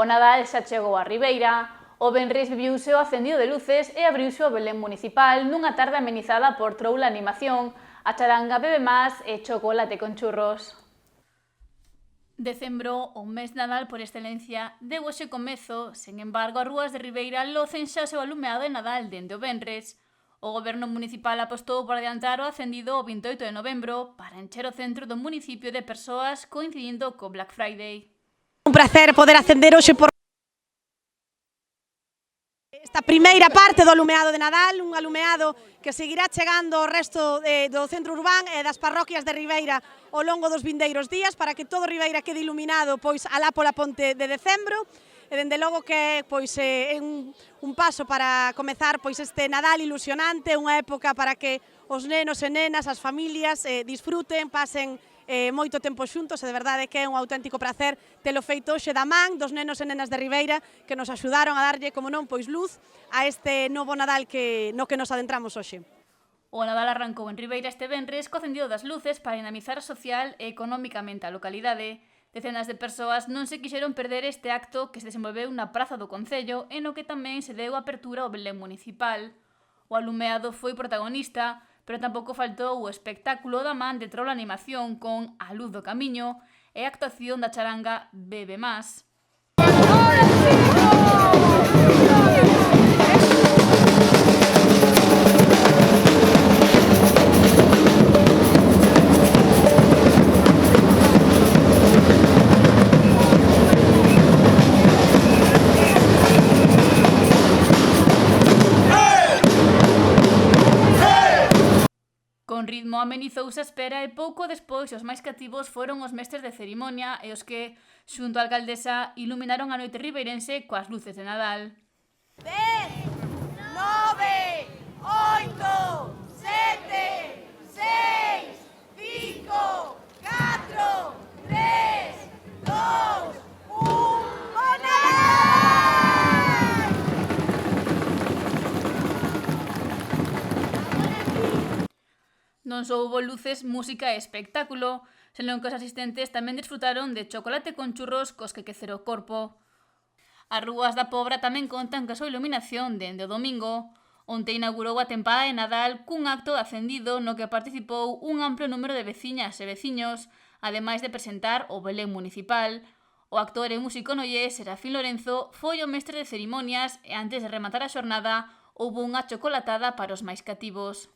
O Nadal xa chegou á Ribeira, o venres viviuse o acendido de luces e abriuse o Belén municipal nunha tarde amenizada por troula animación, a charanga bebe más e chocolate con churros. Decembro, o mes Nadal por excelencia, deu hoxe comezo, sen embargo, as rúas de Ribeira locen xa o seu alumeado de Nadal dende o venres. O goberno municipal apostou por adiantar o acendido o 28 de novembro para encher o centro do municipio de persoas coincidindo co Black Friday. Un placer poder acender hoxe por esta primeira parte do alumeado de Nadal, un alumeado que seguirá chegando ao resto do centro urbán e das parroquias de Ribeira ao longo dos vindeiros días para que todo Ribeira quede iluminado pois alá pola ponte de decembro. E dende logo que pois é un paso para comezar pois este Nadal ilusionante, unha época para que os nenos e nenas, as familias disfruten, pasen moito tempo xuntos e de verdade que é un auténtico placer telo feito hoxe da man dos nenos e nenas de Ribeira que nos axudaron a darlle, como non, pois luz a este novo Nadal no que nos adentramos hoxe. O Nadal arrancou en Ribeira este venres co acendido das luces para dinamizar social e economicamente a localidade. Decenas de persoas non se quixeron perder este acto que se desenvolveu na praza do Concello e no que tamén se deu apertura ao Belén municipal. O alumeado foi protagonista, pero tampouco faltou o espectáculo da man de trola animación con A luz do camiño e a actuación da charanga Bebe Más. Con ritmo amenizouse a espera e pouco despois os máis cativos foron os mestres de cerimonia e os que, xunto á alcaldesa, iluminaron a noite ribeirense coas luces de Nadal. 10, 9, 8, 7, 6, 5, 4, 3, 2, 1, ¡Bon Nadal! Non só houbo luces, música e espectáculo, senón que os asistentes tamén disfrutaron de chocolate con churros cos que quecer o corpo. As rúas da Pobra tamén contan ca súa iluminación dende o domingo. Onte inaugurou a tempada de Nadal cun acto acendido no que participou un amplo número de veciñas e veciños, ademais de presentar o Belén municipal. O actor e músico noiés Serafín Lorenzo foi o mestre de cerimonias e antes de rematar a xornada houbo unha chocolatada para os máis cativos.